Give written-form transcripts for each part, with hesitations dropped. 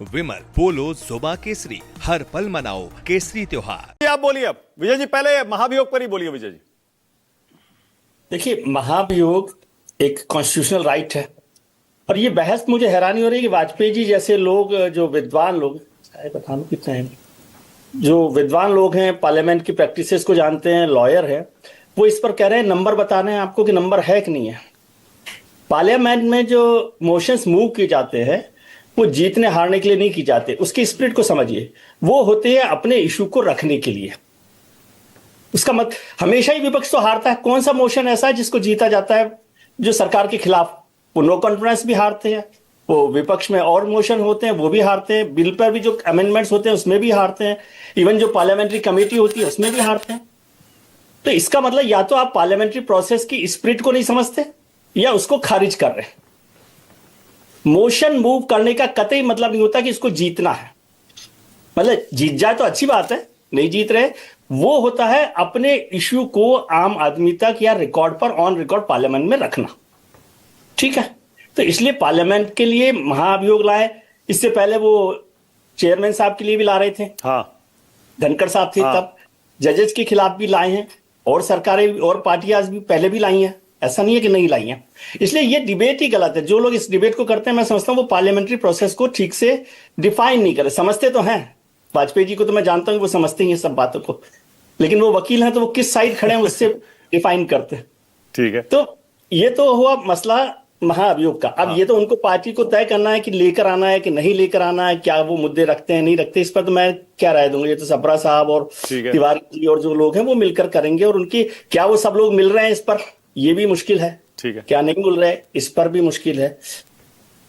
विमल पोलो जुबा केसरी, हर पल मनाओ केसरी त्योहार। आप बोलिए। अब विजय जी पहले महाभियोग पर ही बोलिए। विजय जी देखिए, महाभियोग एक कॉन्स्टिट्यूशनल राइट है और ये बहस मुझे हैरानी हो रही है कि वाजपेयी जी जैसे लोग, जो विद्वान लोग, बता लो कितने हैं, जो विद्वान लोग हैं, पार्लियामेंट की प्रैक्टिसेस को जानते हैं, लॉयर हैं, वो इस पर कह रहे हैं, नंबर बताने हैं आपको कि नंबर है कि नहीं है। पार्लियामेंट में जो मोशंस मूव किए जाते हैं वो जीतने हारने के लिए नहीं की जाते, उसकी स्पिरिट को समझिए। वो होते हैं अपने इशू को रखने के लिए। उसका मत हमेशा ही विपक्ष तो हारता है। कौन सा मोशन ऐसा है जिसको जीता जाता है जो सरकार के खिलाफ? वो नो कॉन्फिडेंस भी हारते हैं, वो विपक्ष में और मोशन होते हैं वो भी हारते हैं, बिल पर भी जो अमेंडमेंट्स होते हैं उसमें भी हारते हैं, इवन जो पार्लियामेंट्री कमेटी होती है उसमें भी हारते हैं। तो इसका मतलब या तो आप पार्लियामेंट्री प्रोसेस की स्पिरिट को नहीं समझते या उसको खारिज कर रहे हैं। मोशन मूव करने का कतई मतलब नहीं होता कि इसको जीतना है। मतलब जीत जाए तो अच्छी बात है, नहीं जीत रहे, वो होता है अपने इश्यू को आम आदमी तक या रिकॉर्ड पर, ऑन रिकॉर्ड पार्लियामेंट में रखना। ठीक है, तो इसलिए पार्लियामेंट के लिए महाअभियोग लाए। इससे पहले वो चेयरमैन साहब के लिए भी ला रहे थे, हाँ, धनखड़ साहब थे तब। जजेस के खिलाफ भी लाए हैं और सरकारें और पार्टियां भी पहले भी लाई हैं, ऐसा नहीं है कि नहीं लाई हैं। इसलिए ये डिबेट ही गलत है। जो लोग इस डिबेट को करते हैं, मैं समझता हूं वो पार्लियामेंट्री प्रोसेस को ठीक से डिफाइन नहीं करे। समझते तो हैं, वाजपेयी जी को तो मैं जानता हूं वो समझते ही हैं सब बातों को, लेकिन वो वकील हैं तो वो किस साइड खड़े हैं उससे डिफाइन करते हैं। ठीक है। तो ये तो हुआ मसला महाअभियोग का। अब ये तो उनको पार्टी को तय करना है कि लेकर आना है कि नहीं लेकर आना है, क्या वो मुद्दे रखते हैं नहीं रखते। इस पर तो मैं क्या राय दूंगा, ये तो सप्रा साहब और तिवारी जी और जो लोग हैं वो मिलकर करेंगे। और उनकी क्या वो सब लोग मिल रहे हैं इस पर, ये भी मुश्किल है। ठीक है, क्या नहीं मिल रहे इस पर भी मुश्किल है।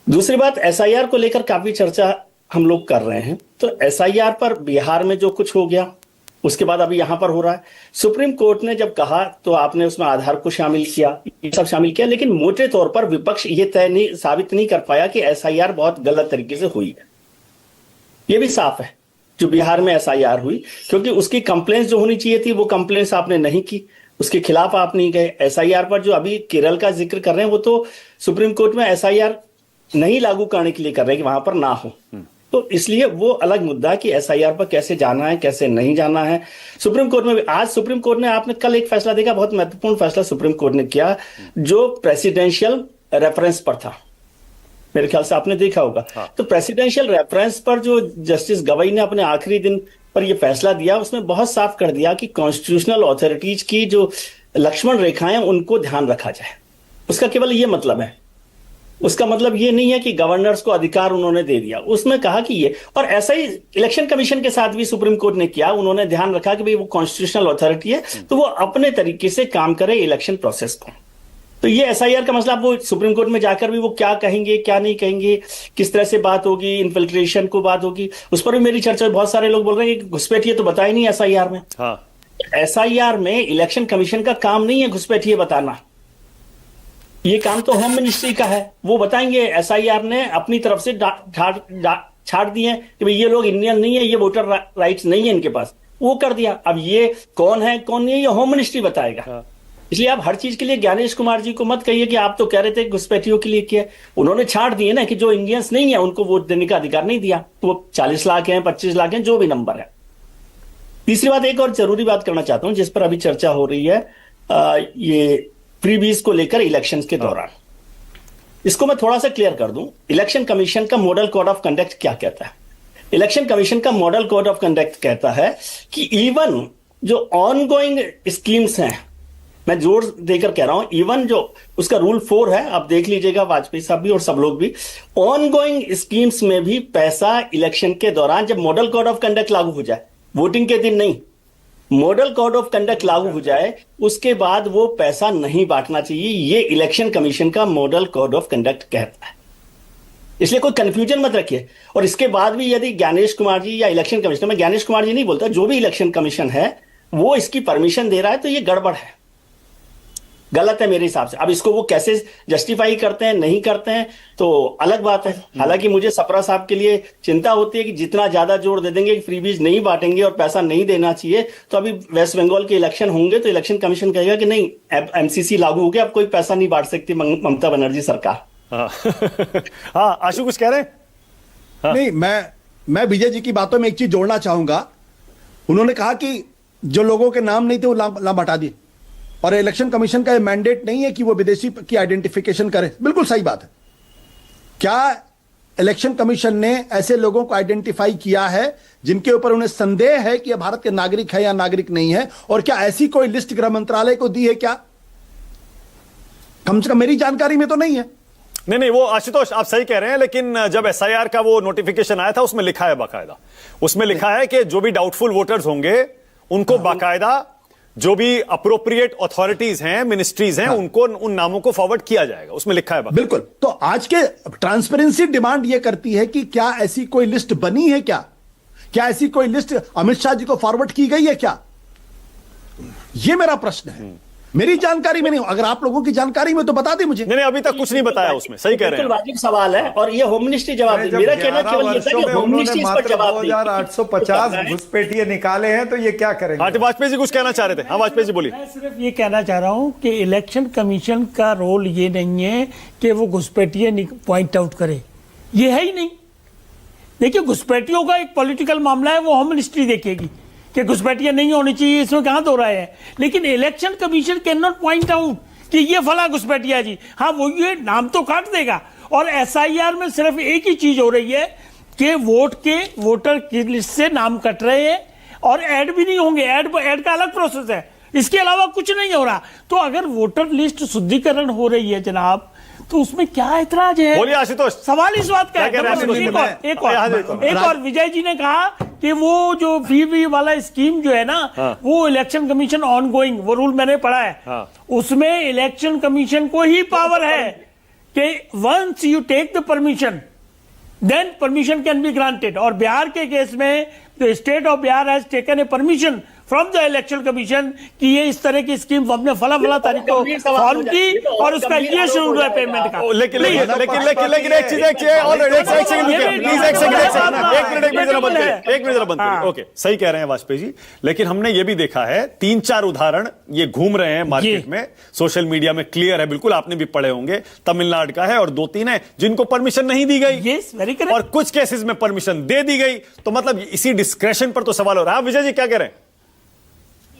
दूसरी बात, एसआईआर को लेकर काफी चर्चा हम लोग कर रहे हैं। तो एसआईआर पर बिहार में जो कुछ हो गया, उसके बाद अभी यहां पर हो रहा है। सुप्रीम कोर्ट ने जब कहा तो आपने उसमें आधार को शामिल किया, ये सब शामिल किया, लेकिन मोटे तौर पर विपक्ष ये साबित नहीं कर पाया कि एसआईआर बहुत गलत तरीके से हुई है। ये भी साफ है जो बिहार में एसआईआर हुई, क्योंकि उसकी कंप्लेंट्स जो होनी चाहिए थी वो कंप्लेंट्स आपने नहीं की, उसके खिलाफ आप नहीं गए। एसआईआर पर जो अभी केरल का जिक्र कर रहे हैं वो तो सुप्रीम कोर्ट में एसआईआर नहीं लागू करने के लिए कर रहे हैं कि वहां पर ना हो। तो इसलिए वो अलग मुद्दा है कि एसआईआर पर कैसे जाना है कैसे नहीं जाना है। सुप्रीम कोर्ट में भी आज सुप्रीम कोर्ट ने, आपने कल एक फैसला देखा, बहुत महत्वपूर्ण फैसला सुप्रीम कोर्ट ने किया जो प्रेसिडेंशियल रेफरेंस पर था, मेरे ख्याल से आपने देखा होगा। तो प्रेसिडेंशियल रेफरेंस पर जो जस्टिस गवई ने अपने आखिरी दिन पर यह फैसला दिया, उसमें बहुत साफ कर दिया कि कॉन्स्टिट्यूशनल अथॉरिटीज की जो लक्ष्मण रेखाएं उनको ध्यान रखा जाए। उसका केवल यह मतलब है, उसका मतलब ये नहीं है कि गवर्नर्स को अधिकार उन्होंने दे दिया। उसमें कहा कि ये, और ऐसा ही इलेक्शन कमीशन के साथ भी सुप्रीम कोर्ट ने किया। उन्होंने ध्यान रखा कि भाई वो कॉन्स्टिट्यूशनल अथॉरिटी है तो वो अपने तरीके से काम करे इलेक्शन प्रोसेस को। तो ये एसआईआर का मसला, वो सुप्रीम कोर्ट में जाकर भी वो क्या कहेंगे क्या नहीं कहेंगे, किस तरह से बात होगी, इन्फिल्ट्रेशन को बात होगी, उस पर भी मेरी चर्चा। बहुत सारे लोग बोल रहे हैं कि घुसपैठिए तो बताया नहीं एसआईआर में। एसआईआर में इलेक्शन कमीशन का काम नहीं है घुसपैठिए बताना, ये काम तो होम मिनिस्ट्री का है, वो बताएंगे। एसआईआर ने अपनी तरफ से छाट दिए कि भाई ये लोग इंडियन नहीं है, ये वोटर राइट्स नहीं है इनके पास, वो कर दिया। अब ये कौन है कौन नहीं है ये होम मिनिस्ट्री बताएगा। इसलिए आप हर चीज के लिए ज्ञानेश कुमार जी को मत कहिए कि आप तो कह रहे थे घुसपैठियों के लिए किया। उन्होंने छाट दिए ना कि जो इंडियंस नहीं है उनको वोट देने का अधिकार नहीं दिया, तो वो 40 लाख हैं 25 लाख हैं जो भी नंबर है। तीसरी बात, एक और जरूरी बात करना चाहता हूं जिस पर अभी चर्चा हो रही है, ये फ्रीबीज को लेकर इलेक्शंस के दौरान। इसको मैं थोड़ा सा क्लियर कर दूं। इलेक्शन कमीशन का मॉडल कोड ऑफ कंडक्ट क्या कहता है? इलेक्शन कमीशन का मॉडल कोड ऑफ कंडक्ट कहता है कि इवन जो ऑनगोइंग स्कीम्स हैं, मैं जोर देकर कह रहा हूं, इवन जो उसका रूल 4 है, आप देख लीजिएगा, वाजपेयी साहब भी और सब लोग भी, ऑनगोइंग स्कीम्स में भी पैसा इलेक्शन के दौरान, जब मॉडल कोड ऑफ कंडक्ट लागू हो जाए, वोटिंग के दिन नहीं, मॉडल कोड ऑफ कंडक्ट लागू हो जाए उसके बाद वो पैसा नहीं बांटना चाहिए। ये इलेक्शन कमीशन का मॉडल कोड ऑफ कंडक्ट कहता है। इसलिए कोई कंफ्यूजन मत रखिए। और इसके बाद भी यदि ज्ञानेश कुमार जी या इलेक्शन कमिश्नर, मैं ज्ञानेश कुमार जी नहीं बोलता, जो भी इलेक्शन कमीशन है वो इसकी परमिशन दे रहा है तो ये गड़बड़ है, गलत है मेरे हिसाब से। अब इसको वो कैसे जस्टिफाई करते हैं नहीं करते हैं तो अलग बात है। हालांकि मुझे सप्रा साहब के लिए चिंता होती है कि जितना ज्यादा जोर दे देंगे कि फ्रीबीज नहीं बांटेंगे और पैसा नहीं देना चाहिए, तो अभी वेस्ट बंगाल के इलेक्शन होंगे तो इलेक्शन कमीशन कहेगा कि नहीं, अब एमसीसी लागू हो गया, अब कोई पैसा नहीं बांट सकती ममता बनर्जी सरकार। हाँ आशु कुछ कह रहे हैं? नहीं, मैं विजय जी की बातों में एक चीज जोड़ना चाहूंगा। उन्होंने कहा कि जो लोगों के नाम नहीं थे वो नाम हटा दिए, और इलेक्शन कमीशन का मैंडेट नहीं है कि वो विदेशी की आइडेंटिफिकेशन करे। बिल्कुल सही बात है। क्या इलेक्शन कमीशन ने ऐसे लोगों को आइडेंटिफाई किया है जिनके ऊपर उन्हें संदेह है कि यह भारत के नागरिक है या नागरिक नहीं है? और क्या ऐसी कोई लिस्ट गृह मंत्रालय को दी है क्या? कम से कम मेरी जानकारी में तो नहीं है। नहीं, वो आशुतोष आप सही कह रहे हैं, लेकिन जब एसआईआर का वो नोटिफिकेशन आया था उसमें लिखा है बाकायदा, उसमें लिखा है कि जो भी डाउटफुल वोटर्स होंगे उनको बाकायदा जो भी अप्रोप्रिएट अथॉरिटीज हैं, मिनिस्ट्रीज हैं, उनको उन नामों को फॉरवर्ड किया जाएगा, उसमें लिखा है बाकायदा। बिल्कुल। तो आज के ट्रांसपेरेंसी डिमांड यह करती है कि क्या ऐसी कोई लिस्ट बनी है क्या ऐसी कोई लिस्ट अमित शाह जी को फॉरवर्ड की गई है क्या? यह मेरा प्रश्न है। मेरी जानकारी में नहीं। अगर आप लोगों की जानकारी में तो बता दें मुझे। नहीं, अभी तक कुछ नहीं बताया उसमें। सही कह रहे हैं, वाजिब सवाल है, और ये होम मिनिस्ट्री जवाब दे। मेरा कहना केवल ये था कि होम मिनिस्ट्री इस पर जवाब दे। 2850 घुसपैठिए निकाले हैं, तो ये क्या करेंगे? हाँ, वाजपेयी जी कुछ कहना चाह रहे थे। हाँ, वाजपेयी जी बोलिए। मैं सिर्फ ये कहना चाह रहा हूं कि इलेक्शन कमीशन का रोल ये नहीं है कि वो घुसपैठिए पॉइंट आउट करे, ये है ही नहीं। देखिए, घुसपैठियों का एक पॉलिटिकल मामला है, वो होम मिनिस्ट्री देखेगी कि घुसपैठियां नहीं होनी चाहिए, इसमें कहां दो राय है। लेकिन election commission can not point out कि ये फला घुसपैठिया जी। हाँ, वो ये नाम तो काट देगा। और एसआईआर में सिर्फ एक ही चीज हो रही है कि वोटर की लिस्ट से नाम कट रहे हैं और ऐड भी नहीं होंगे। ऐड का अलग प्रोसेस है, इसके अलावा कुछ नहीं हो रहा। तो अगर वोटर लिस्ट शुद्धिकरण हो रही है जनाब, तो उसमें क्या ऐतराज है? बोलिए आशुतोष। सवाल इस बात का है। एक और विजय जी ने कहा कि वो जो फी वाला स्कीम जो है ना, वो इलेक्शन कमीशन ऑन गोइंग, वो रूल मैंने पढ़ा है, उसमें इलेक्शन कमीशन को ही पावर है कि once you take the permission then permission can be granted. और बिहार के केस में the state of Bihar has taken a permission from the election commission कि ये इस तरह की स्कीम हमने फला तारीख को फॉर्म की और उसका ये शेड्यूल है पेमेंट का। लेकिन एक चीज ऑलरेडी एक मिनट जरा बंद करिए। ओके, सही कह रहे हैं वाजपेयी जी, लेकिन हमने ये भी देखा है 3-4 उदाहरण ये घूम रहे हैं मार्केट में, सोशल मीडिया में क्लियर है, बिल्कुल आपने भी पढ़े होंगे। तमिलनाडु का है और 2-3 है जिनको परमिशन नहीं दी गई, और कुछ केसेस में परमिशन दे दी गई। तो मतलब इसी डिस्क्रेशन पर तो सवाल हो रहा है। विजय जी क्या कह रहे हैं?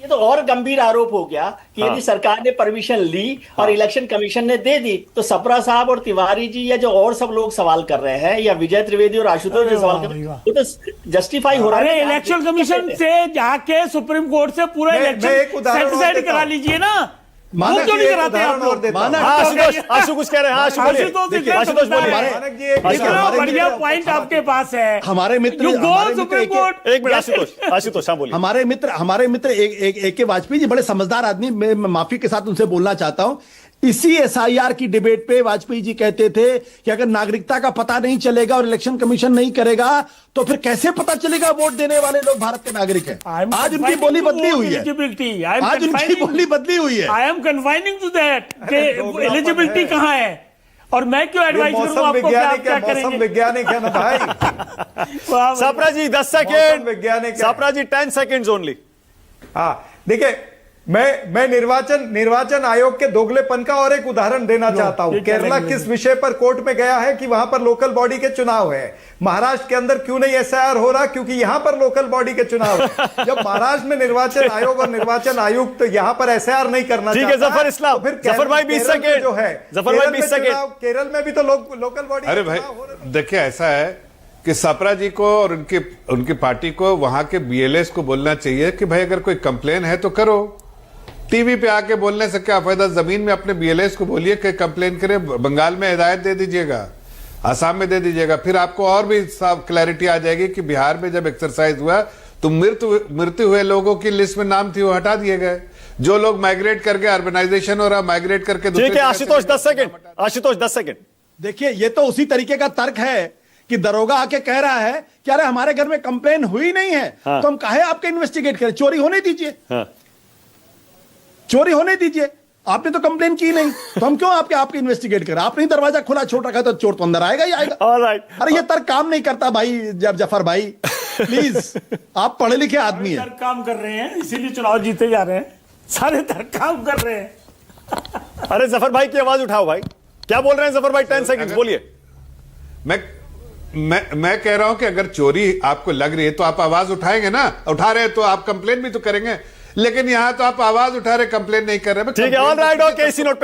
ये तो और गंभीर आरोप हो गया कि यदि सरकार ने परमिशन ली और इलेक्शन कमीशन ने दे दी, तो सप्रा साहब और तिवारी जी या जो और सब लोग सवाल कर रहे हैं, या विजय त्रिवेदी और आशुतोष जो सवाल कर रहे हैं, वो तो जस्टिफाई हो रहा है। इलेक्शन कमीशन से जाके सुप्रीम कोर्ट से पूरा इलेक्शन सेटिस्फाइड करा लीजिए ना। मानक क्यों नहीं कराते आप लोग? आशु कुछ कह रहे हैं। आशुतोष बोलिए। बढ़िया पॉइंट आपके पास है। हमारे मित्र एक मिनट आशुतोष, हाँ बोलिए। हमारे मित्र एक के वाजपेयी जी बड़े समझदार आदमी, मैं माफी के साथ उनसे बोलना चाहता हूं। इसी एसआईआर की डिबेट पे वाजपेयी जी कहते थे कि अगर नागरिकता का पता नहीं चलेगा और इलेक्शन कमीशन नहीं करेगा तो फिर कैसे पता चलेगा वोट देने वाले लोग भारत के नागरिक हैं। आज उनकी बोली बदली हुई है। आज उनकी बोली बदली हुई है। I am confining to that कि एलिजिबिलिटी कहां है, और मैं क्यों एडवाइस करूं आपको क्या करेंगे? मौसम वैज्ञानिक है ना भाई। सप्रा जी 10 सेकेंड। वैज्ञानिक सप्रा जी 10 सेकेंड ओनली। हाँ, देखिए, मैं निर्वाचन आयोग के दोगलेपन का और एक उदाहरण देना चाहता हूं। केरला किस विषय पर कोर्ट में गया है कि वहां पर लोकल बॉडी के चुनाव है। महाराष्ट्र के अंदर क्यों नहीं एसआईआर हो रहा? क्योंकि यहां पर लोकल बॉडी के चुनाव है। जब महाराष्ट्र में निर्वाचन आयोग और निर्वाचन आयुक्त तो यहां पर एसआईआर नहीं करना ठीक है। जफर इस्लाम, तो फिर जफर भाई 20 सेकेंड जो है, जफर भाई 20 सेकेंड। केरल में भी तो लोकल बॉडी। अरे भाई देखिए, ऐसा है कि सप्रा जी को और उनकी पार्टी को वहां के बीएलएस को बोलना चाहिए कि भाई अगर कोई कंप्लेन है तो करो। टीवी पे आके बोलने से क्या फायदा? जमीन में अपने बीएलएस को बोलिए कि कंप्लेन करे। बंगाल में हिदायत दे दीजिएगा, आसाम में दे दीजिएगा, फिर आपको और भी साफ क्लैरिटी आ जाएगी कि बिहार में जब एक्सरसाइज हुआ तो मृत्यु हुए लोगों की लिस्ट में नाम थी वो हटा दिए गए। जो लोग माइग्रेट करके अर्बनाइजेशन हो रहा, माइग्रेट करके ठीक है। आशुतोष 10 सेकेंड। आशुतोष 10 सेकेंड। देखिए, ये तो उसी तरीके का तर्क है कि दरोगा आके कह रहा है कि अरे हमारे घर में कंप्लेन हुई नहीं है, तो हम काहे आपके इन्वेस्टिगेट करें? चोरी होने दीजिए, चोरी होने दीजिए। आपने तो कंप्लेन की नहीं, तो हम क्यों आपके इन्वेस्टिगेट करें? आपने दरवाजा खुला छोड़ रखा तो चोर तो अंदर आएगा ही आएगा। अरे ये तर्क काम नहीं करता भाई। जफर भाई प्लीज, आप पढ़े लिखे आदमी हैं। काम कर रहे हैं, इसीलिए चुनाव जीते जा रहे हैं। सारे तर्क काम कर रहे हैं। अरे जफर भाई की आवाज उठाओ भाई, क्या बोल रहे हैं जफर भाई? 10 सेकंड बोलिए। मैं कह रहा हूं कि अगर चोरी आपको लग रही है तो आप आवाज उठाएंगे ना, उठा रहे हैं तो आप कंप्लेन भी तो करेंगे, लेकिन यहां तो आप आवाज उठा रहे, कंप्लेन नहीं कर रहे। ठीक है, ऑल राइट, ओके, इसी नोट पे